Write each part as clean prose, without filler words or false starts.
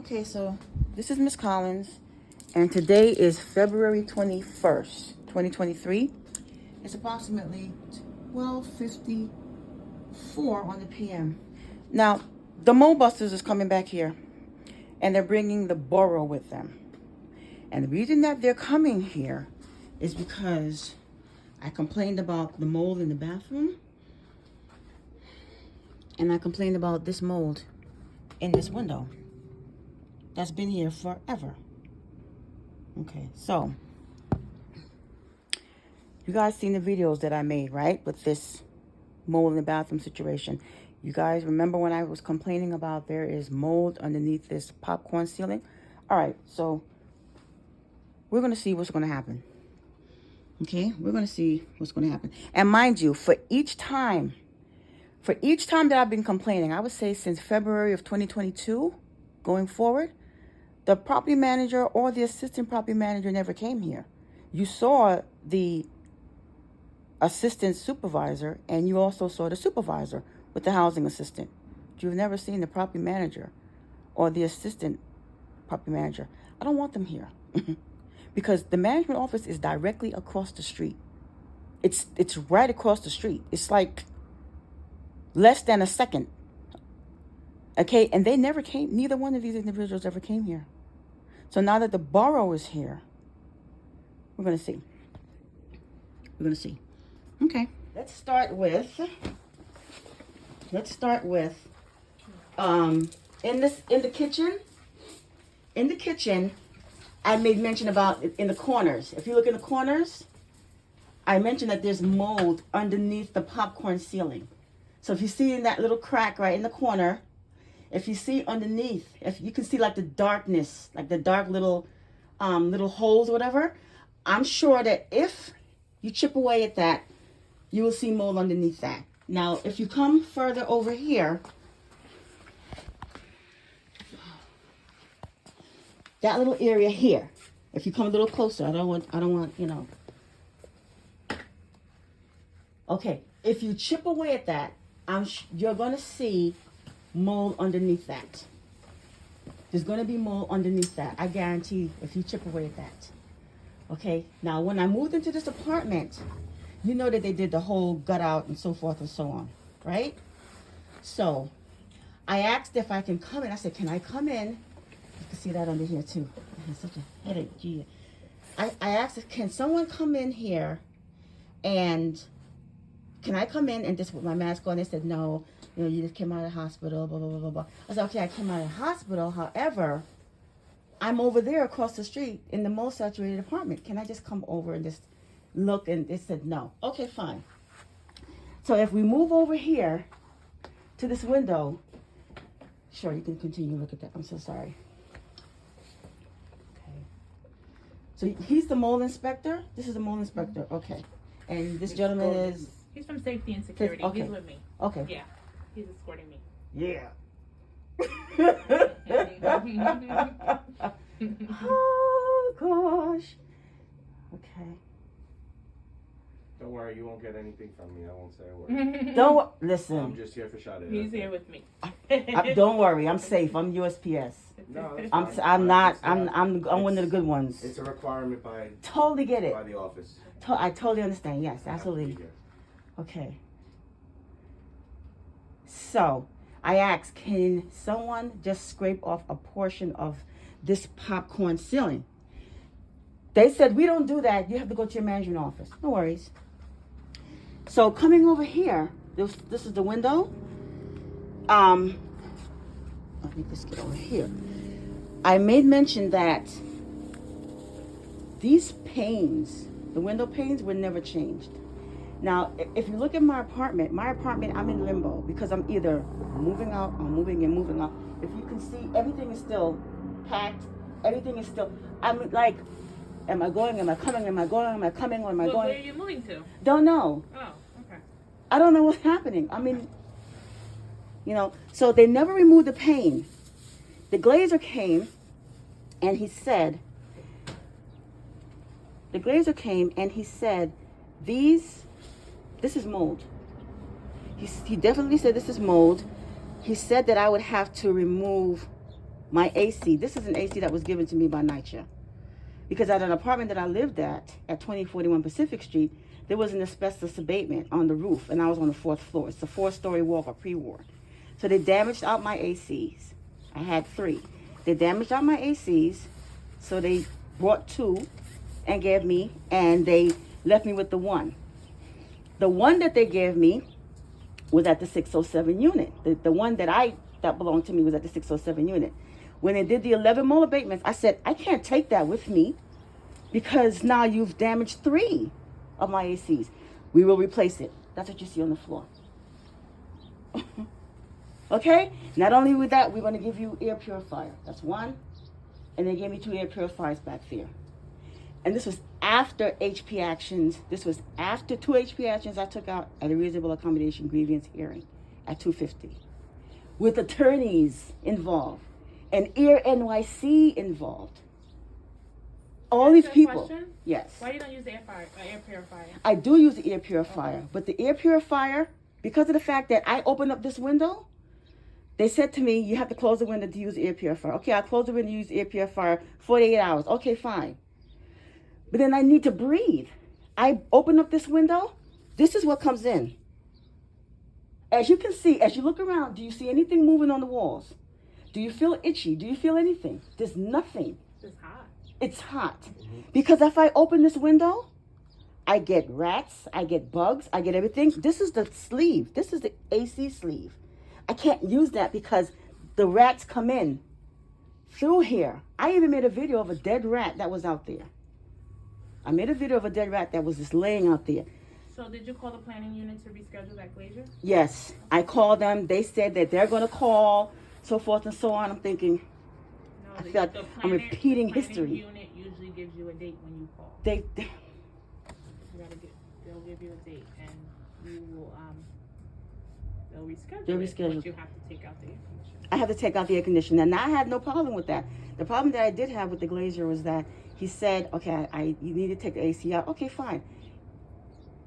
Okay, so this is Miss Collins, and today is February 21st, 2023. It's approximately 12:54 on the PM. Now, the Mole Busters is coming back here, and they're bringing the borough with them. And the reason that they're coming here is because I complained about the mold in the bathroom, and I complained about this mold in this window that's been here forever. Okay, so you guys seen the videos that I made, right, with this mold in the bathroom situation. You guys remember when I was complaining about there is mold underneath this popcorn ceiling? All right, so we're going to see what's going to happen. Okay, we're going to see what's going to happen. And mind you, for each time that I've been complaining, I would say since February of 2022 going forward, the property manager or the assistant property manager never came here. You saw the assistant supervisor, and you also saw the supervisor with the housing assistant. You've never seen the property manager or the assistant property manager. I don't want them here because the management office is directly across the street. It's right across the street. It's like less than a second. Okay, and they never came. Neither one of these individuals ever came here. So now that the borough is here, we're going to see. We're going to see. Okay. Let's start with in the kitchen. In the kitchen, I made mention about in the corners. If you look in the corners, I mentioned that there's mold underneath the popcorn ceiling. So if you see in that little crack right in the corner, if you see underneath, if you can see like the darkness, like the dark little holes or whatever, I'm sure that if you chip away at that, you will see mold underneath that. Now, if you come further over here, that little area here, if you come a little closer, I don't want, you know. Okay, if you chip away at that, you're going to see mold underneath that. There's going to be mold underneath that. I guarantee if you chip away at that. Okay, now when I moved into this apartment, you know that they did the whole gut out and so forth and so on, right? So I asked if I can come in. I said, can I come in? You can see that under here too. I had such a headache. Gee. I asked, can someone come in here and can I come in and just with my mask on? They said, no, you know, you just came out of the hospital, blah, blah, blah, blah, blah. I said, okay, I came out of the hospital. However, I'm over there across the street in the most saturated apartment. Can I just come over and just look? And they said, no. Okay, fine. So if we move over here to this window, sure, you can continue to look at that. I'm so sorry. Okay. So he's the mold inspector. This is the mold inspector. Okay. And this gentleman is... He's from safety and security. Okay. He's with me. Okay. Yeah. He's escorting me. Yeah. Oh, gosh. Okay. Don't worry, you won't get anything from me. I won't say a word. Don't listen. I'm just here for Sade. He's here with me. Don't worry. I'm safe. I'm USPS. No, that's I'm fine. I'm not. I understand. I'm one of the good ones. It's a requirement by Totally get it. the office. I totally understand. Yes, I have to be absolutely. here. Okay. So I asked, can someone just scrape off a portion of this popcorn ceiling? They said, we don't do that. You have to go to your management office. No worries. So coming over here, this is the window. Let me just get over here. I made mention that these panes, the window panes, were never changed. Now, if you look at my apartment, I'm in limbo because I'm either moving out or moving in, moving out. If you can see, everything is still packed. Everything is still, I'm like, am I going, am I coming, am I going, am I coming, or am I going? Where are you moving to? Don't know. Oh, okay. I don't know what's happening. I mean, you know, so they never removed the pane. The glazer came and he said, this is mold. He definitely said this is mold. He said that I would have to remove my AC. This is an AC that was given to me by NYCHA. Because at an apartment that I lived at 2041 Pacific Street, there was an asbestos abatement on the roof, and I was on the 4th floor. It's a 4-story walk of pre-war. So they damaged out my ACs. I had 3. They damaged out my ACs, so they brought 2 and gave me, and they left me with the 1. The one that they gave me was at the 607 unit. The one that belonged to me was at the 607 unit. When they did the 11 mole abatements, I said, I can't take that with me because now you've damaged 3 of my ACs. We will replace it. That's what you see on the floor. Okay? Not only with that, we're going to give you air purifier. That's 1. And they gave me 2 air purifiers back there. And this was after HP actions. This was after 2 HP actions I took out at a reasonable accommodation grievance hearing at 250. With attorneys involved. And Air NYC involved. All these people. Question? Yes. Why you don't use the air purifier? I do use the air purifier, but the air purifier, because of the fact that I opened up this window, they said to me, you have to close the window to use the air purifier. Okay, I closed the window to use the air purifier 48 hours. Okay, fine. But then I need to breathe. I open up this window. This is what comes in. As you can see, as you look around, do you see anything moving on the walls? Do you feel itchy? Do you feel anything? There's nothing. It's hot. It's hot. Because if I open this window, I get rats, I get bugs, I get everything. This is the sleeve. This is the AC sleeve. I can't use that because the rats come in through here. I even made a video of a dead rat that was out there. I made a video of a dead rat that was just laying out there. So did you call the planning unit to reschedule that glazier? Yes, I called them. They said that they're going to call, so forth and so on. I'm thinking, No, I feel like I'm repeating history. The planning unit usually gives you a date when you call. They They'll give you a date, and you will they'll reschedule. They'll it, reschedule. but you have to take out the air conditioner. I have to take out the air conditioner. And I had no problem with that. The problem that I did have with the glazier was that he said, okay, you need to take the AC out. Okay, fine.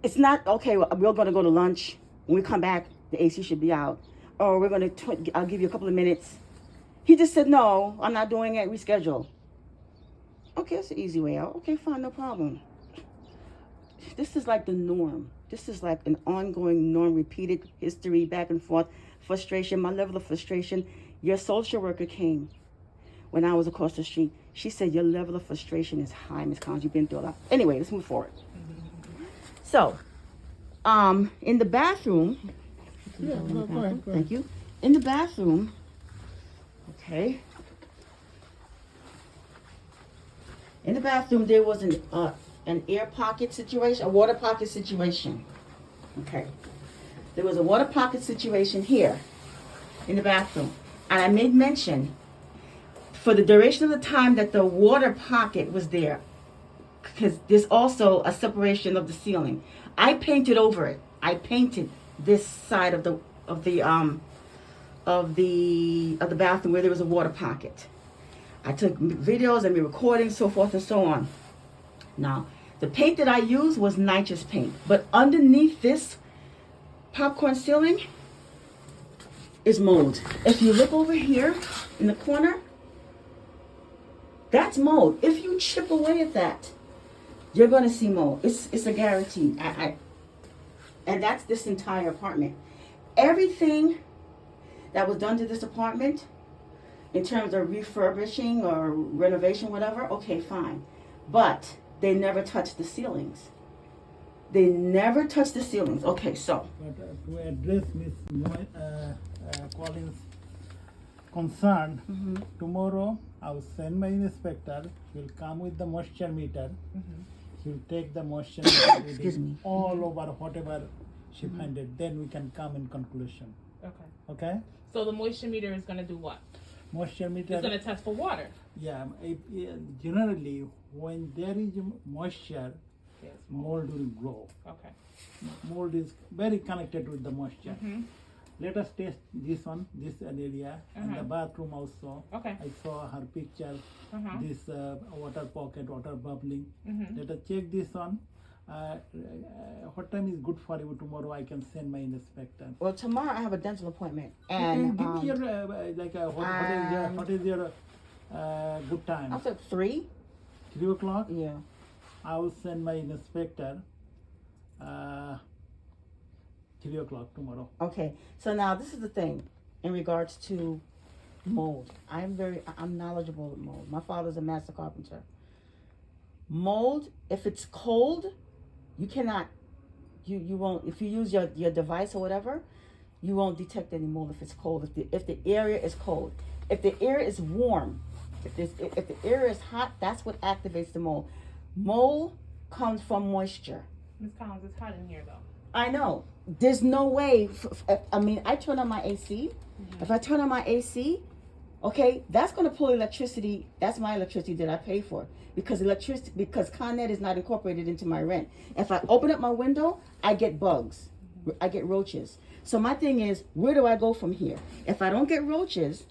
It's not, okay, well, we're going to go to lunch. When we come back, the AC should be out. Or we're going to, I'll give you a couple of minutes. He just said, no, I'm not doing it. Reschedule. Okay, that's the easy way out. Okay, fine, no problem. This is like the norm. This is like an ongoing norm, repeated history, back and forth, frustration. My level of frustration. Your social worker came when I was across the street. She said, your level of frustration is high, Ms. Collins. You've been through a lot. Anyway, let's move forward. So, in the bathroom. Yeah, go ahead. Thank you. In the bathroom, okay. In the bathroom, there was an air pocket situation, a water pocket situation. Okay. There was a water pocket situation here in the bathroom. And I made mention, for the duration of the time that the water pocket was there, because there's also a separation of the ceiling. I painted over it. I painted this side of the bathroom where there was a water pocket. I took videos and recordings, so forth and so on. Now, the paint that I used was NYCHA's paint, but underneath this popcorn ceiling is mold. If you look over here in the corner, that's mold. If you chip away at that, you're going to see mold. It's a guarantee. And that's this entire apartment. Everything that was done to this apartment in terms of refurbishing or renovation, whatever, okay, fine. But they never touched the ceilings. They never touched the ceilings. Okay, so. But to address Ms. Collins' concern, tomorrow I will send my inspector. He will come with the moisture meter. He will take the moisture meter reading all over whatever she find it. Then we can come in conclusion. Okay. Okay? So the moisture meter is going to do what? Moisture meter. It's going to test for water. Yeah. Generally, when there is moisture, Yes. mold will grow. Okay. Mold is very connected with the moisture. Let us test this one, this area, and the bathroom also. Okay. I saw her picture, this water pocket, water bubbling. Let us check this one. what time is good for you tomorrow? I can send my inspector. Well, tomorrow I have a dental appointment, and Give me your what is your good time? I'll say 3. 3 o'clock. Yeah. I will send my inspector 3 o'clock tomorrow. Okay. So now this is the thing in regards to mold. I'm knowledgeable with mold. My father's a master carpenter. Mold, if it's cold, you cannot, you won't, if you use your device or whatever, you won't detect any mold if it's cold. If the area is cold. If the area is warm, if the area is hot, that's what activates the mold. Mold comes from moisture. Ms. Collins, it's hot in here though. I know. There's no way. I turn on my AC. Mm-hmm. If I turn on my AC, okay, that's going to pull electricity. That's my electricity that I pay for because Con Ed is not incorporated into my rent. If I open up my window, I get bugs. I get roaches. So my thing is, where do I go from here? If I don't get roaches,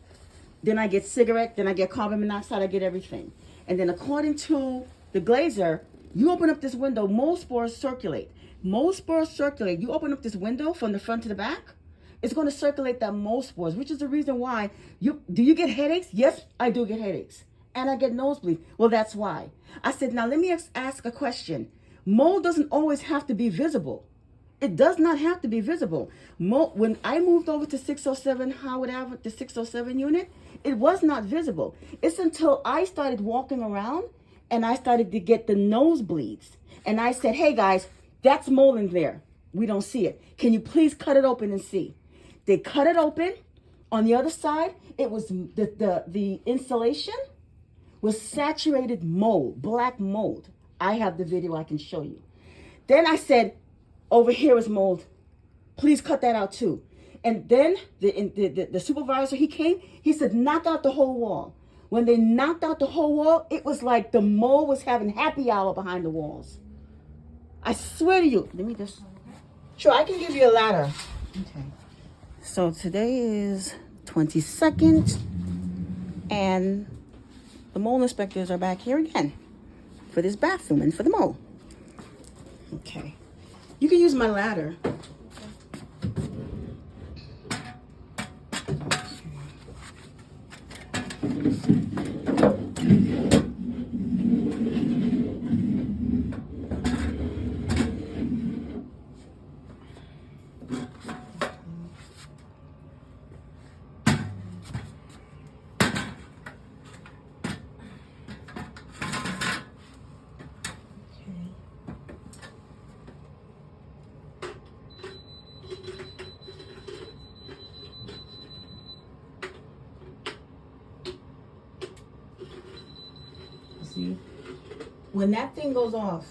then I get cigarette, then I get carbon monoxide, I get everything. And then according to the glazer, you open up this window, mold spores circulate. Mold spores circulate. You open up this window from the front to the back, it's going to circulate that mold spores, which is the reason why do you get headaches? Yes, I do get headaches. And I get nosebleed. Well, that's why. I said, now let me ask a question. Mold doesn't always have to be visible. It does not have to be visible. When I moved over to 607 Howard Avenue, the 607 unit, it was not visible. It's until I started walking around and I started to get the nosebleeds. And I said, hey guys, that's mold in there. We don't see it. Can you please cut it open and see? They cut it open. On the other side, it was the insulation was saturated mold, black mold. I have the video I can show you. Then I said, over here is mold. Please cut that out too. And then the supervisor, he came, he said, knock out the whole wall. When they knocked out the whole wall, it was like the mold was having happy hour behind the walls. I swear to you. Let me just, sure, I can give you a ladder. Okay. So today is 22nd, and the mold inspectors are back here again for this bathroom and for the mold. Okay. You can use my ladder. See, when that thing goes off,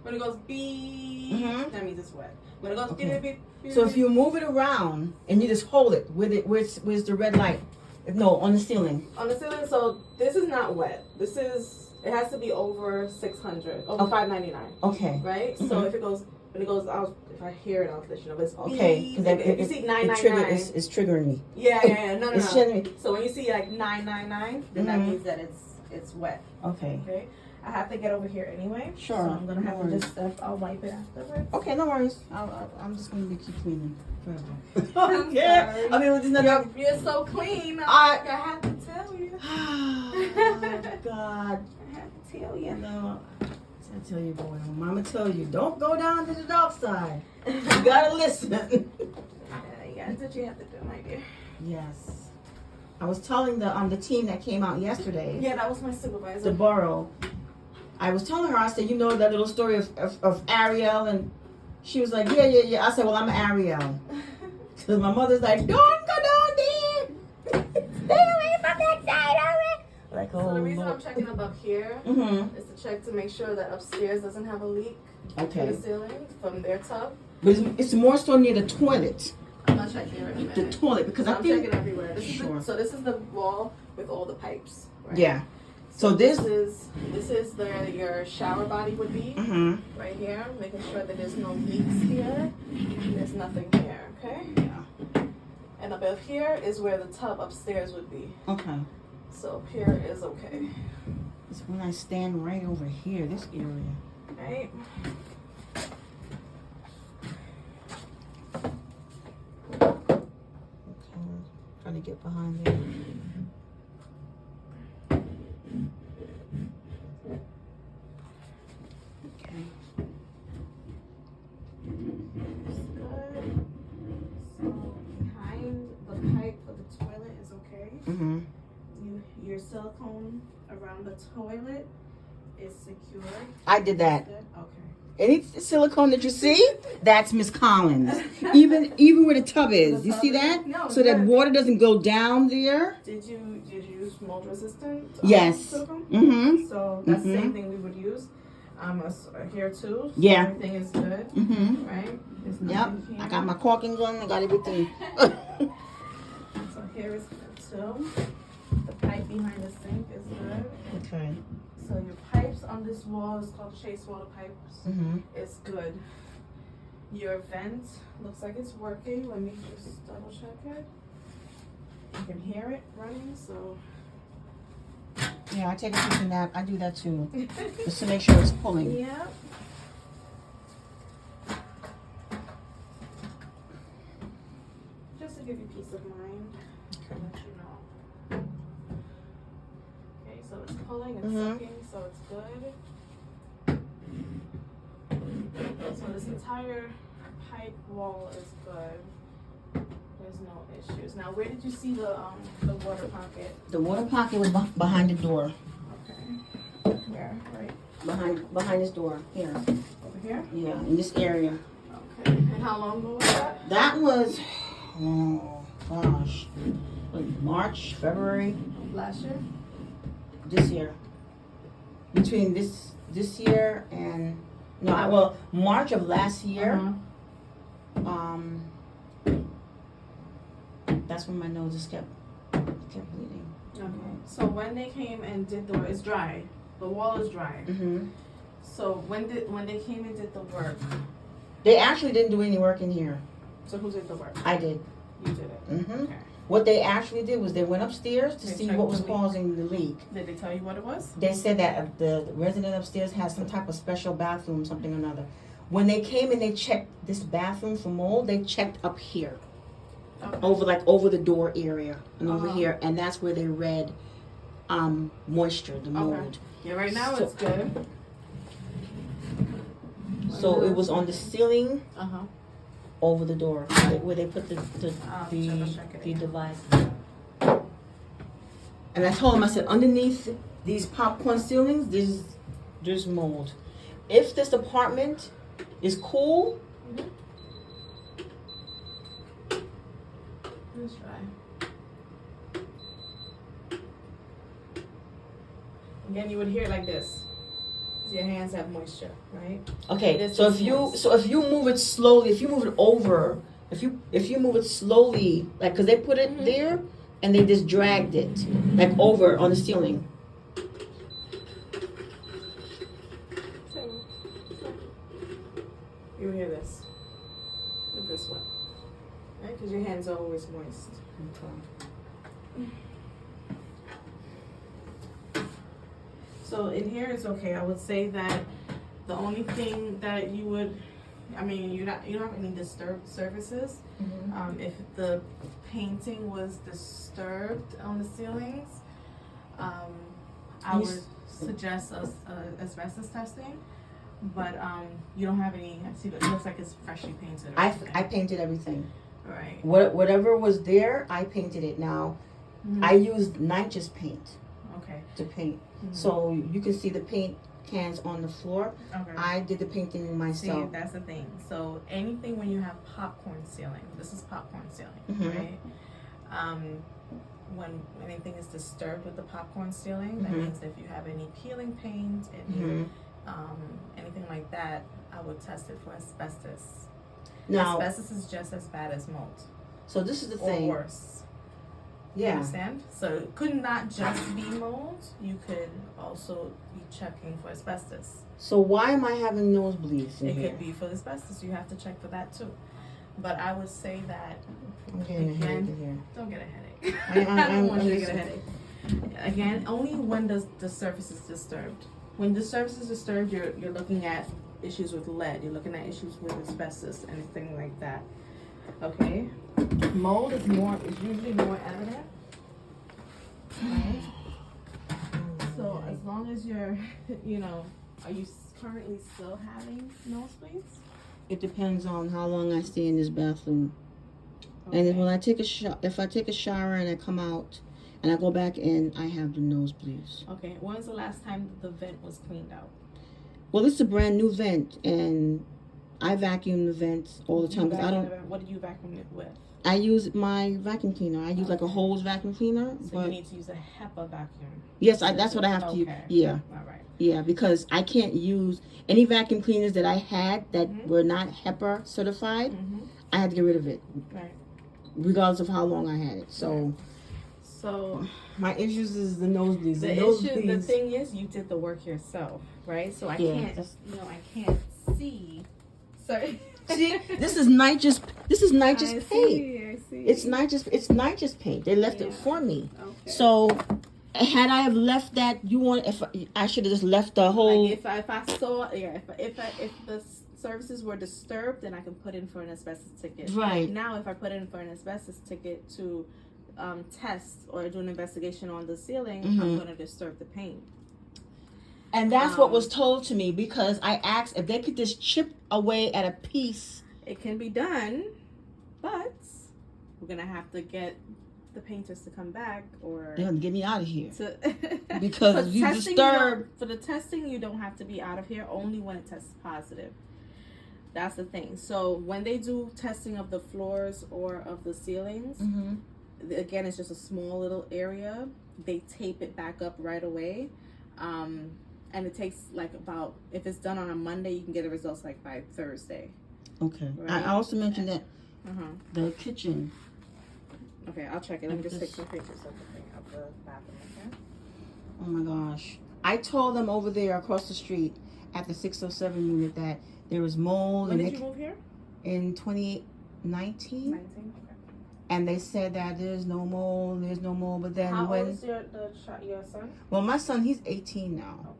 When it goes beep, Mhm. that means it's wet. When it goes Okay. beep, beep, beep, so if you move it around and you just hold it, where's the red light? No, on the ceiling. on the ceiling, so this is not wet. It has to be over 600, over Okay. 599, Okay. right? So Mhm. when it goes out, if I hear it, I'll let you know. But it's Okay. beep, Because if you see 999, it's triggering me. yeah, no. It's triggering me. So when you see like 999, then that Mhm. means that it's wet. Okay. Okay, I have to get over here anyway. Sure, So I'm gonna no have to worries. just I'll wipe it afterwards. Okay, no worries. I'm just gonna keep cleaning forever. I'm Yeah. sorry. I mean, it's not. You're so clean. I- I have to tell you. Oh God. I have to tell you. No. I tell you, boy, Mama tell you, don't go down to the dark side. You gotta listen. Yeah, that's what you have to do, my dear. Yes. I was telling the team that came out yesterday, Yeah, that was my supervisor. the borough. I was telling her, I said, you know that little story of Ariel, and she was like, yeah. I said, well, I'm Ariel. Because my mother's like, don't go down there. Stay away from that side of it. Like, So oh, the reason I'm Lord. checking above here Mm-hmm. is to check to make sure that upstairs doesn't have a leak in Okay. the ceiling from their tub. But it's more so near the toilet. I'm gonna check here in a The minute. toilet, because So I I'm think, checking everywhere. Sure. So this is the wall with all the pipes. Right? yeah. So This this, is where your shower body would be, mm-hmm. right here, making sure that there's no leaks here. There's nothing here, okay? Yeah. And above here is where the tub upstairs would be. Okay. So up here is okay, It's when I stand right over here, this area. right? it behind there. Okay. Good. So behind the pipe for the toilet is okay. Mm-hmm. Your silicone around the toilet is secure. I did that. Good. Okay. Any silicone that you see, that's Miss Collins. Even where the tub is, you see that? No, So that good. water doesn't go down there. Did you use mold resistant? Yes. Silicone? Mm-hmm. So that's the Mhm. same thing we would use. Here too. So Yeah. everything is good, Mm-hmm. right? There's Yep. nothing here. I got my caulking gun. I got everything. So here is good too. The pipe behind the sink is good. Okay. So your pipes on this wall is called chase water pipes. Mm-hmm. It's good. Your vent looks like it's working. Let me just double check it. You can hear it running, so. Yeah, I take a quick nap. I do that too, just to make sure it's pulling. Yeah. Just to give you peace of mind. Okay. Let you know. Okay, so it's pulling, it's Mhm. sucking, so it's good. So this entire pipe wall is good. There's no issues. Now, where did you see the water pocket? The water pocket was behind the door. Okay. Where? Right Behind this door. Here. over here? Yeah, in this area. Okay. And how long ago was that? That was, oh gosh, like March, February Last year? this year. Between this year and well, March of last year. Uh-huh. That's when my nose just kept bleeding. Okay. So when they came and did the work, it's dry. The wall is dry. Mm-hmm. So when they came and did the work, They actually didn't do any work in here. so who did the work? I did. You did it. Mm-hmm. Okay. What they actually did was they went upstairs to They see checked what was the leak. causing the leak. Did they tell you what it was? They said that the resident upstairs has some type of special bathroom, something or another. When they came and they checked this bathroom for mold, they checked up here, Okay. over the door area and over Uh-huh. here, and that's where they read moisture, the mold. Yeah. Right now So- it's good. So it was on the ceiling Uh huh. over the door where they put the check it again. device. And I told him, I said, underneath these popcorn ceilings, there's mold. If this apartment is cool, Let's try. Again, you would hear it like this. Your hands have moisture, right? okay. This So is if you moist. move it slowly, if you move it over, if you move it slowly, like because they put it there and they just dragged it like over on the ceiling. You hear this. With this one. Right? Because your hands are always moist. So in here it's okay. I would say that the only thing that you would, I mean, you don't have any disturbed surfaces. If the painting was disturbed on the ceilings, I would suggest asbestos testing. But you don't have any. I see. It looks like it's freshly painted. I painted everything. Right. Whatever was there, I painted it. Now, I used NYCHA's paint Okay. to paint. So you can see the paint cans on the floor. Okay. I did the painting See, myself. that's the thing. So anything when you have popcorn ceiling, this is popcorn ceiling, Mhm. right? When anything is disturbed with the popcorn ceiling, that Mhm. means if you have any peeling paint, any Mhm. anything like that, I would test it for asbestos. Now, Asbestos is just as bad as mold, so this is the or thing. worse. You Yeah. understand? So it could not just be mold. You could also be checking for asbestos. So why am I having nosebleeds in It here? could be for asbestos. You have to check for that too. But I would say that I'm getting a again, headache in here. don't get a headache. I- I don't want you to I'm get a headache. Again, only when the surface is disturbed. When the surface is disturbed, you're looking at issues with lead. You're looking at issues with asbestos, anything like that. Okay. mold is usually more evident, right? So as long as you're, are you currently still having nosebleeds? It depends on how long I stay in this bathroom. Okay. And then when I take if I take a shower and I come out and I go back in, I have the nosebleeds. Okay, when was the last time the vent was cleaned out? Well, it's a brand new vent, and I vacuum the vents all the time because I don't. What do you vacuum it with? I use my vacuum cleaner. I use like a hose vacuum cleaner. So but you need to use a HEPA vacuum. yes, that's what I have to use. Yeah. All right. Yeah, because I can't use any vacuum cleaners that I had that were not HEPA certified. I had to get rid of it, Right. regardless of how long I had it. So my issues is the nosebleeds. The thing is, you did the work yourself, right? So I can't see. Sorry. See, this is NYCHA's paint. I see. It's NYCHA's paint. They left it for me. Okay. So had I have left that, if I should have just left the whole. Like if I saw, if the services were disturbed, then I can put in for an asbestos ticket. Right. Now, if I put in for an asbestos ticket to test or do an investigation on the ceiling, I'm going to disturb the paint. And that's what was told to me, because I asked if they could just chip away at a piece. It can be done, but we're going to have to get the painters to come back, or They're gonna get me out of here to because you disturb. For the testing, you don't have to be out of here, only when it tests positive. That's the thing. So when they do testing of the floors or of the ceilings, again, it's just a small little area. They tape it back up right away. And it takes if it's done on a Monday, you can get the results by Thursday. Okay. Right? I also mentioned that the kitchen. Okay, I'll check it. Let me just take some pictures of the bathroom, okay? Oh my gosh. I told them over there across the street at the 607 unit that there was mold. When did you move here? In 2019. 19? Okay. And they said that there's no mold, but then How old is your son? Well, my son, he's 18 now. Okay.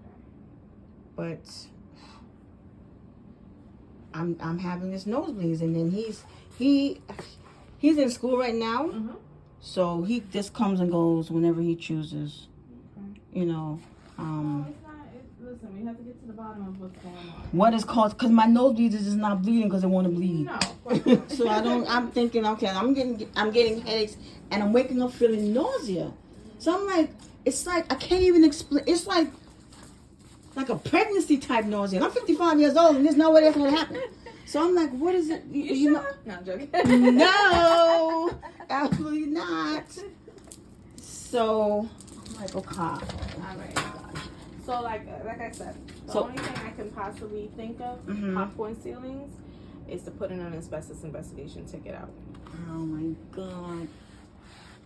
But I'm having this nosebleeds, and then he's in school right now, so he just comes and goes whenever he chooses. Okay. No, it's not. Listen, we have to get to the bottom of what's going on. What is caused? Because my nosebleeds is just not bleeding because it want to bleed. No, of course not. So I'm thinking, okay, I'm getting headaches, and I'm waking up feeling nausea. So I'm like, it's like I can't even explain. It's like a pregnancy type nausea. And I'm 55 years old, and there's no way that's gonna happen. So I'm like, what is it? You know? No, I'm joking. No, absolutely not. So I'm like, okay. All right. So like I said, the only thing I can possibly think of, popcorn ceilings, is to put in an asbestos investigation ticket out. Oh my God.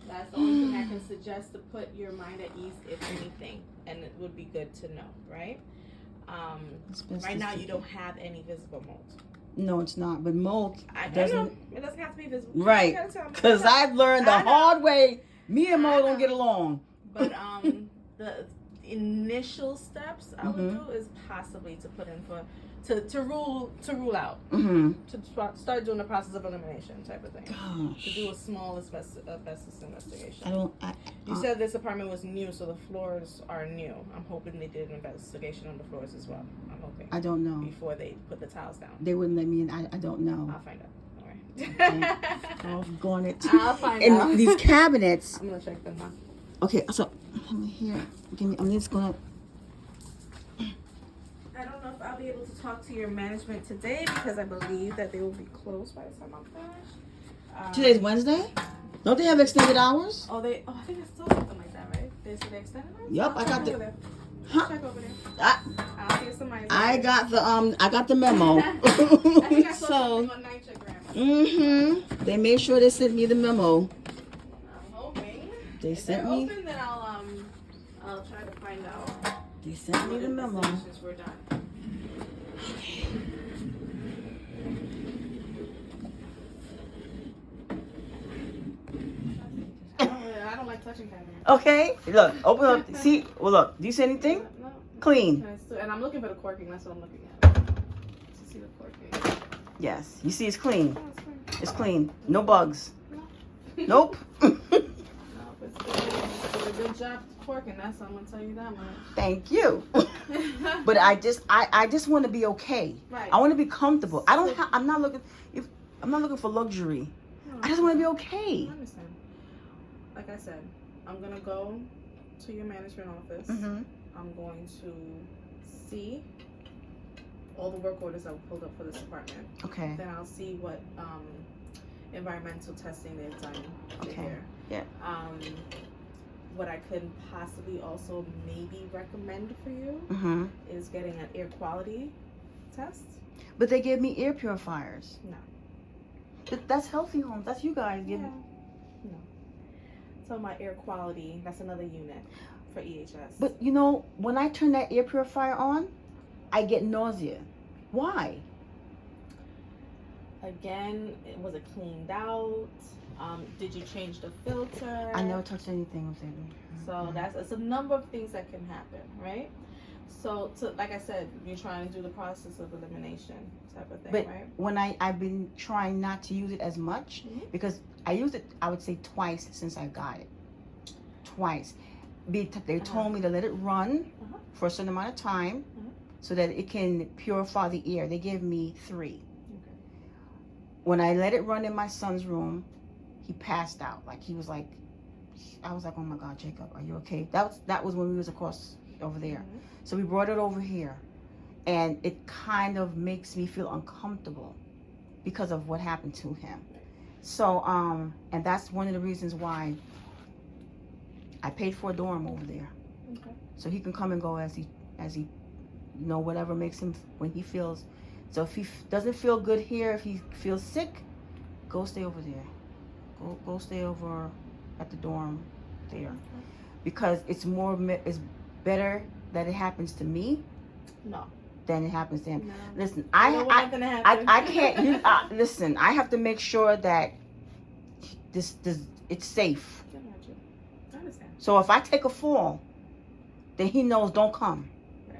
That's the only thing I can suggest to put your mind at ease, if anything, and it would be good to know, right? Right now you don't have any visible mold. No, it's not. But mold It doesn't. It doesn't have to be visible. Right. Because I've learned the hard way. Me and mold don't get along. But the initial steps I would do is possibly to put in for to rule out, to start doing the process of elimination type of thing. Gosh. To do a small asbestos investigation. You said this apartment was new, so the floors are new. I'm hoping they did an investigation on the floors as well. I'm hoping. I don't know. Before they put the tiles down. They wouldn't let me in. I don't know. I'll find out. All right. Oh, going it. I'll find out. And these cabinets. I'm gonna check them out. Okay, so here. I'm just gonna. I don't know if I'll be able to talk to your management today because I believe that they will be closed by the time I'm finished. Today's Wednesday. Don't they have extended hours? I think it's still something like that, right? They said they extended hours? Yep, I got the. Check over there. I'll see if somebody's. I got the memo. I think I saw So. something on NYCHA. They made sure they sent me the memo. I'm hoping. They If sent they're me. open, then I'll try to find out. They sent me the memo. Investigations were done. I don't like touching cabinets. Okay, look, open up. See, well, look. Do you see anything? No. Clean. And I'm looking for the corking. That's what I'm looking at. To see the corking. Yes. You see, it's clean. Oh, it's fine. It's clean. No bugs. No, Nope. No, it's a good job twerking. That's I'm gonna tell you that much. Thank you. But I just want to be okay. Right. I want to be comfortable. I'm not looking for luxury. No, I just want to be okay. I understand. Like I said, I'm gonna go to your management office. Mm-hmm. I'm going to see all the work orders I've pulled up for this apartment. Okay. Then I'll see what environmental testing they've done Okay. here. Yeah. What I could possibly also maybe recommend for you Mm-hmm. is getting an air quality test. But they gave me air purifiers. No. That's Healthy Homes. That's you guys Yeah. giving. No. So my air quality, that's another unit for EHS. But you know, when I turn that air purifier on, I get nausea. Why? Again, was it cleaned out? Did you change the filter? I never touched anything with it. So it's a number of things that can happen, right? So, like I said, you're trying to do the process of elimination type of thing, But right? when I've been trying not to use it as much, Mhm. because I used it, I would say twice since I got it. Twice. They told me to let it run Uh-huh. for a certain amount of time Mhm. so that it can purify the air. They gave me 3. Okay. When I let it run in my son's room, he passed out. Like he was like, I was like, oh my God, Jacob, are you okay? That was when we was across over there. Mhm. So we brought it over here, and it kind of makes me feel uncomfortable because of what happened to him. So and that's one of the reasons why I paid for a dorm over there, Okay. so he can come and go as he whatever makes him when he feels. So if he doesn't feel good here, if he feels sick, go stay over there. Go stay over at the dorm there, because it's better that it happens to me No. than it happens to him. No. Listen, I know what's gonna happen. I can't. Listen, I have to make sure that this it's safe. I got you. I understand. So if I take a fall, then he knows don't come. Right.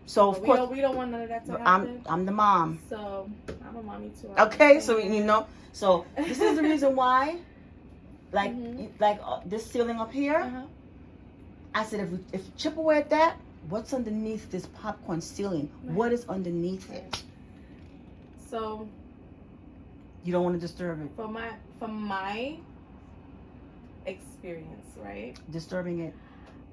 So But of course we don't want none of that to happen. I'm the mom. So I'm a mommy too. I Okay, so understand. so this is the reason why, like Mhm. this ceiling up here. Uh-huh. I said, if you chip away at that, what's underneath this popcorn ceiling? Right. What is underneath it? So You don't want to disturb it. from my experience, right? Disturbing it,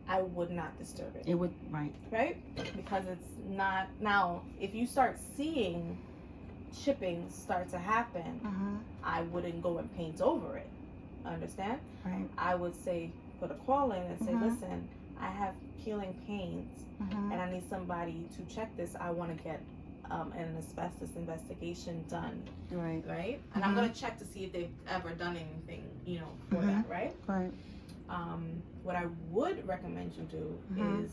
I would not disturb it. it would, right. Right? Because it's not now. If you start seeing chipping start to happen, I wouldn't go and paint over it. Understand? Right. I would say put a call in and say, Mhm. listen, I have peeling paint and I need somebody to check this. I want to get an asbestos investigation done, Right. right? And I'm gonna check to see if they've ever done anything, for Mhm. that, right? Right. What I would recommend you do Mhm. is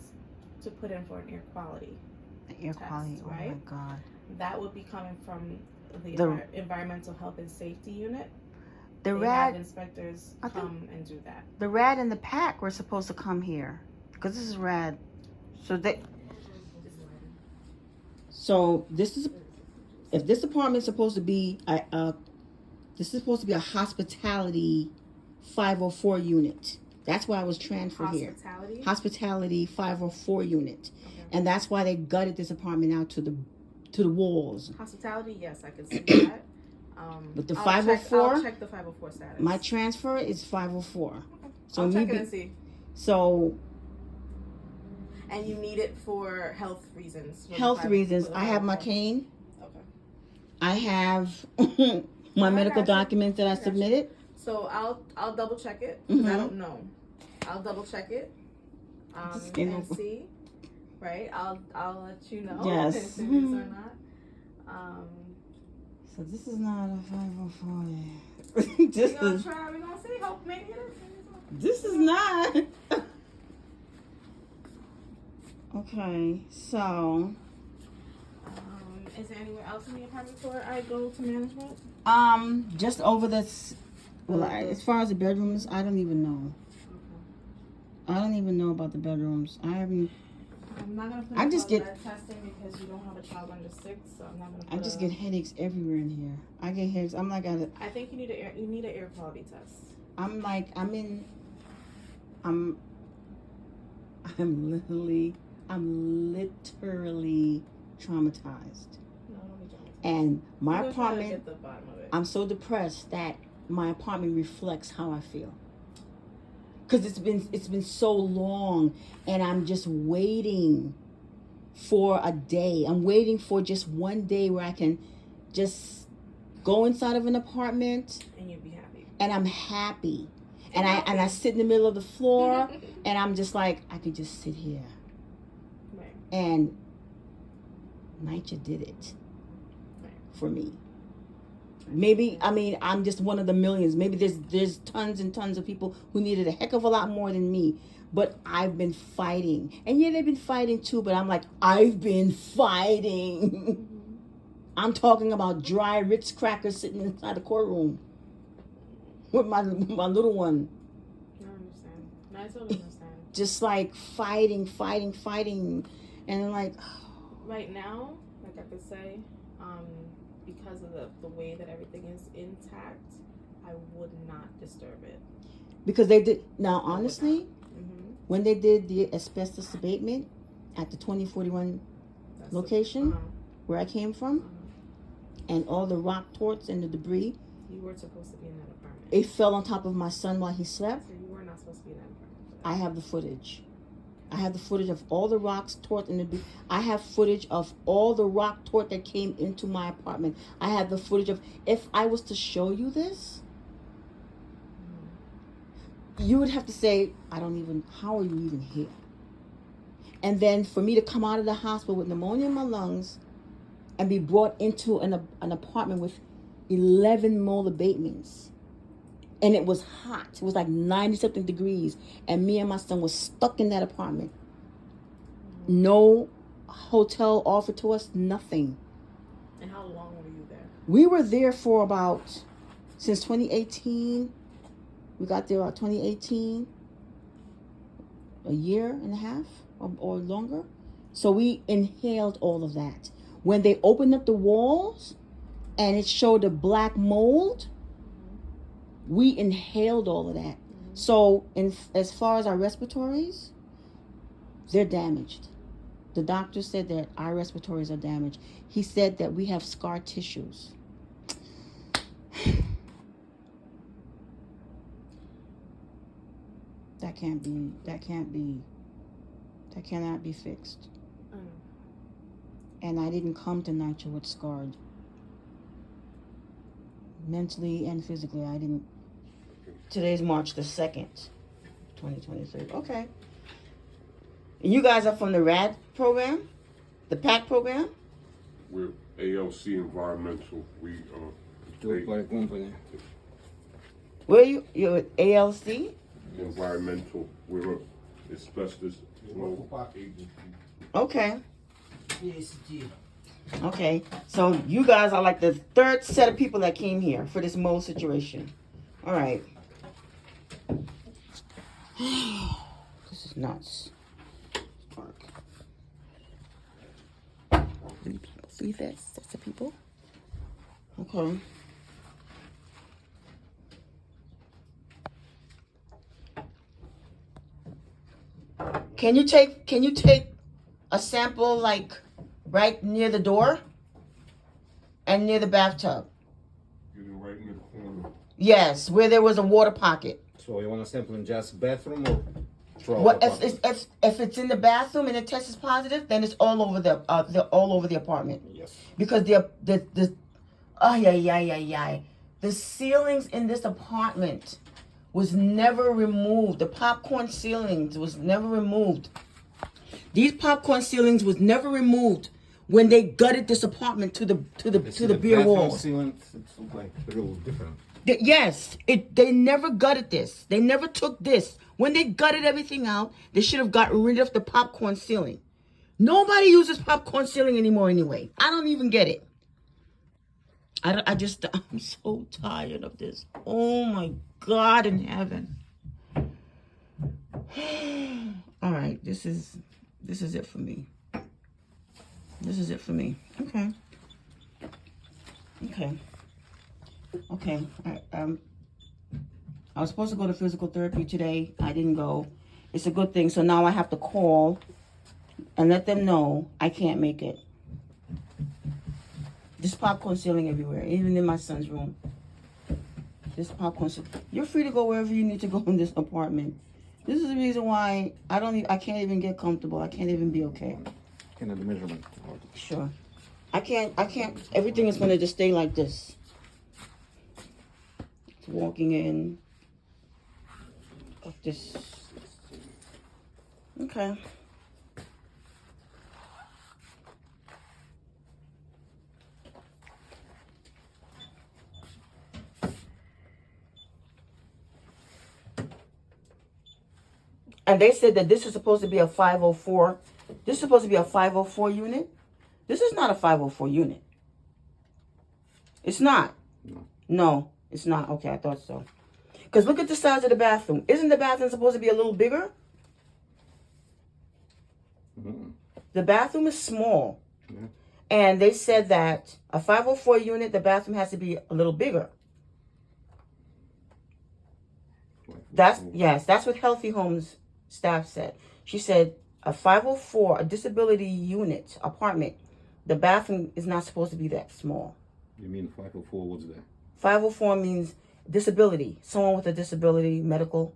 to put in for an air quality. The air quality. Oh right? my God. That would be coming from the environmental health and safety unit. The They have rad, inspectors I think- come and do that. the rad and the pack were supposed to come here because this is rad. So this is, if this apartment is supposed to be this is supposed to be a hospitality 504 unit. That's why I was transferred here. Hospitality. Hospitality 504 unit, Okay. and that's why they gutted this apartment out to the walls. Hospitality, yes, I can see that. But the I'll 504? I'll check the 504 status. My transfer is 504. Okay. So I'll me check it be- and see. So And you need it for health reasons. for the health five- reasons, for the I have my 504. cane. Okay. I have my I medical got you. documents that I I got you. submitted. So I'll double check it because I Mhm. don't know. I'll double check it Just came and over. see. Right. I'll let you know Yes. if it is or not. So this is not a 504. We're This gonna is try. We're gonna see. Hope maybe it is. this is not. Okay, so Is there anywhere else in the apartment before I go to management? just over this. Well, as far as the bedrooms, I don't even know. I don't even know about the bedrooms. I haven't. I'm not gonna put I in just for get- lead testing because you don't have a child under 6, so I'm not gonna put I just get headaches everywhere in here. I get headaches. I'm like, I think you need an air quality test. I'm literally traumatized. No, don't be jealous. And my We're trying to apartment, get the bottom of it. I'm so depressed that my apartment reflects how I feel. Cause it's been so long, and I'm just waiting for a day. I'm waiting for just one day where I can just go inside of an apartment And you'd be happy. and I'm happy. And I sit in the middle of the floor and I'm just like, I could just sit here. Right. And NYCHA did it Right. for me. Maybe, I mean, I'm just one of the millions. Maybe there's tons and tons of people who needed a heck of a lot more than me. But I've been fighting. And yeah, they've been fighting too, but I'm like, I've been fighting. I'm talking about dry Ritz crackers sitting inside the courtroom with my little one. I understand. No, I totally understand. Just like fighting. And I'm like, Right now, like I could say, because of the way that everything is intact, I would not disturb it. because they did. Now, honestly, Mm-hmm. when they did the asbestos abatement at the 2041 location where I came from, and all the rock torts and the debris, You weren't supposed to be in that apartment. it fell on top of my son while he slept. So you were not supposed to be in that apartment. I have the footage. I have the footage of all the rocks, torts, and the. I have footage of all the rock tort that came into my apartment. I have the footage of. If I was to show you this, you would have to say, I don't even. How are you even here? And then for me to come out of the hospital with pneumonia in my lungs, and be brought into an apartment with 11 mole abatements. And it was hot. It was like 90-something degrees. And me and my son was stuck in that apartment. No hotel offered to us, nothing. And how long were you there? We were there for about, since 2018. We got there about 2018. A year and a half or longer. So we inhaled all of that. When they opened up the walls and it showed the black mold, we inhaled all of that. So as far as our respiratories, they're damaged. The doctor said that our respiratories are damaged. He said that we have scar tissues. That cannot be fixed. And I didn't come to NYCHA with scarred. Mentally and physically, I didn't. Today's March the 2nd, 2023. Okay. And you guys are from the RAD program? The PACT program? We're ALC Environmental. We company. Where are you? You're at ALC? environmental. We're a asbestos smoke agency. Okay. Yes, Okay. So you guys are like the third set of people that came here for this mold situation. All right. This is nuts. Dark. 3 people. 3 sets of people. Okay. Can you take a sample like right near the door and near the bathtub? Getting right in the corner. Yes, where there was a water pocket. So you want to sample in just bathroom or throughout What the if apartment? if it's in the bathroom and the test is positive, then it's all over the apartment. Yes. Because the ceilings in this apartment was never removed. The popcorn ceilings was never removed. These popcorn ceilings was never removed when they gutted this apartment to the beer walls. Ceiling, it's like real different. Yes, they never gutted this. They never took this. When they gutted everything out, they should have gotten rid of the popcorn ceiling. Nobody uses popcorn ceiling anymore anyway. I don't even get it. I'm so tired of this. Oh my God in heaven. All right, this is This is it for me. This is it for me. Okay. Okay. Okay. I was supposed to go to physical therapy today. I didn't go. It's a good thing. So now I have to call and let them know I can't make it. There's popcorn ceiling everywhere, even in my son's room. This popcorn ceiling. You're free to go wherever you need to go in this apartment. This is the reason why I can't even get comfortable. I can't even be okay. Can I have the measurement? Sure. I can't, everything is going to just stay like this. It's walking in. Like this. Okay. And they said that this is supposed to be a 504. This is supposed to be a 504 unit. This is not a 504 unit. It's not. No, it's not. Okay, I thought so. Because look at the size of the bathroom. Isn't the bathroom supposed to be a little bigger? The bathroom is small. And they said that a 504 unit, the bathroom has to be a little bigger. That's what Healthy Homes staff said. She said a 504, a disability unit, apartment, the bathroom is not supposed to be that small. You mean 504, what's that? 504 means disability, someone with a disability, medical.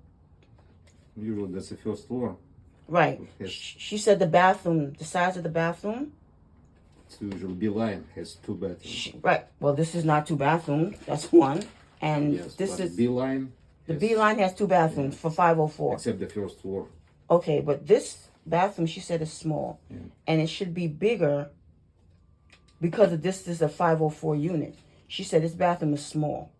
Usually that's the first floor. Right. She said the bathroom, the size of the bathroom. It's usually B-line has 2 bathrooms. Right. Well, this is not 2 bathrooms. That's one. And Yes, this is B-line. the B line has 2 bathrooms for 504. Except the first floor. Okay, but this bathroom, she said, is small. And it should be bigger because of this is a 504 unit. She said this bathroom is small.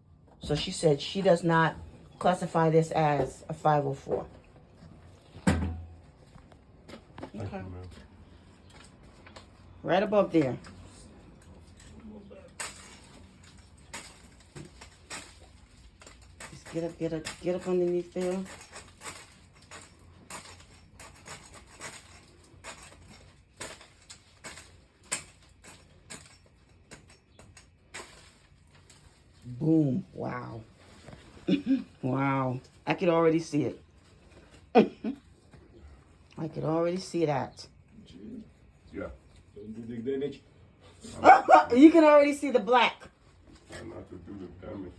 So she said she does not classify this as a 504. Okay. Right above there. Just get up underneath there. Boom. Wow. Wow. I could already see it. I could already see that. Yeah. Don't do the damage. You can already see the black. Try not to do the damage.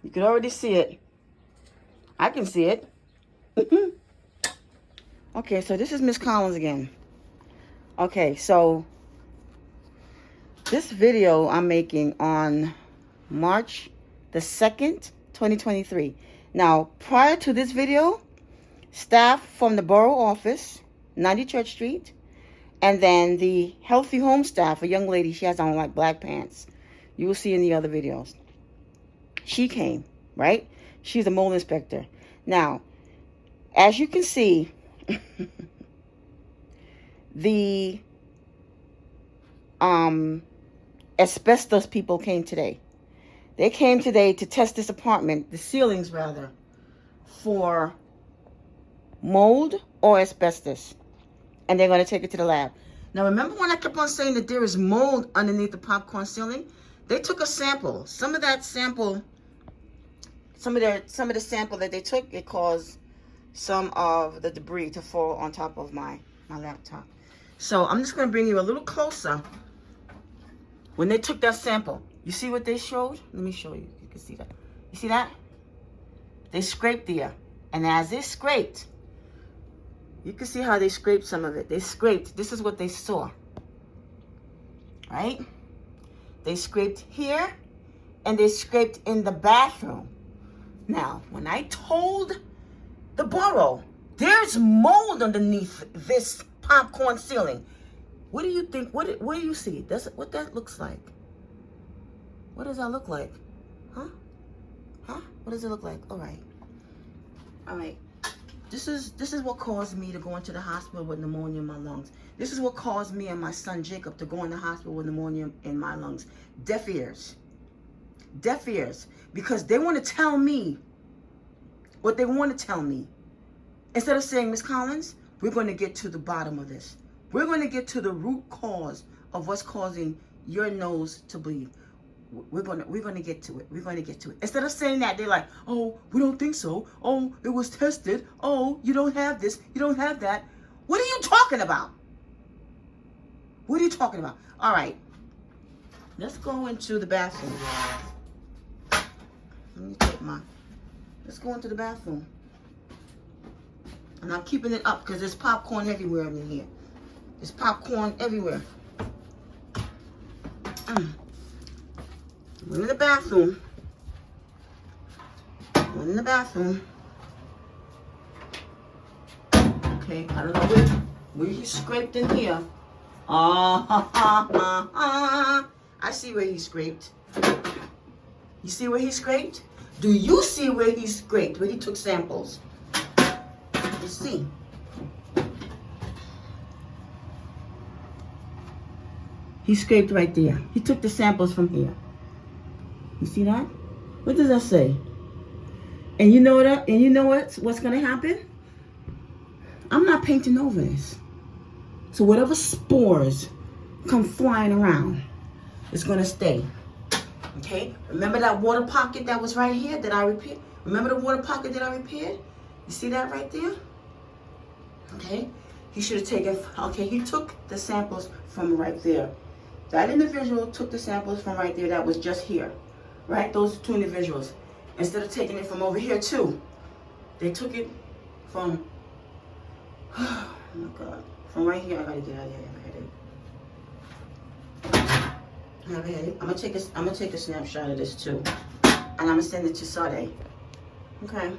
You can already see it. I can see it. Okay, so this is Miss Collins again. Okay, so this video I'm making on March the 2nd, 2023. Now, prior to this video, staff from the borough office, 90 Church Street, and then the Healthy Home staff, a young lady, she has on like black pants. You will see in the other videos. She came, right? She's a mold inspector. Now, as you can see, the asbestos people came today. They came today to test this apartment, the ceilings rather, for mold or asbestos. And they're going to take it to the lab. Now, remember when I kept on saying that there is mold underneath the popcorn ceiling? They took a sample. Some of that sample, some of the sample that they took, it caused some of the debris to fall on top of my laptop. So I'm just going to bring you a little closer. When they took that sample, you see what they showed? Let me show you. You can see that. You see that? They scraped there. And as they scraped, you can see how they scraped some of it. They scraped. This is what they saw. Right? They scraped here, and they scraped in the bathroom. Now, when I told the borough, there's mold underneath this popcorn ceiling. What do you think? What do you see? What that looks like? What does that look like? Huh? What does it look like? All right. This is what caused me to go into the hospital with pneumonia in my lungs. This is what caused me and my son Jacob to go in the hospital with pneumonia in my lungs. Deaf ears. Deaf ears. Because they want to tell me what they want to tell me. Instead of saying, Miss Collins, we're going to get to the bottom of this. We're going to get to the root cause of what's causing your nose to bleed. We're gonna get to it. We're gonna get to it. Instead of saying that, they're like, oh, we don't think so. Oh, it was tested. Oh, you don't have this. You don't have that. What are you talking about? What are you talking about? All right. Let's go into the bathroom. Let me take let's go into the bathroom. And I'm keeping it up because there's popcorn everywhere in here. There's popcorn everywhere. We're in the bathroom. We're in the bathroom. Okay, I don't know where he scraped in here. I see where he scraped. You see where he scraped? Do you see where he scraped? Where he took samples? You see? He scraped right there. He took the samples from here. You see that? What does that say? And you know what? And you know what's gonna happen? I'm not painting over this. So whatever spores come flying around, it's gonna stay. Okay? Remember that water pocket that was right here that I repaired? Remember the water pocket that I repaired? You see that right there? Okay? He should have taken. Okay, he took the samples from right there. That individual took the samples from right there that was just here. Right? Those two individuals. Instead of taking it from over here too, they took it from, oh my God, from right here. I gotta get out of here. I have a headache. I'm gonna take a snapshot of this too. And I'm gonna send it to Sade. Okay.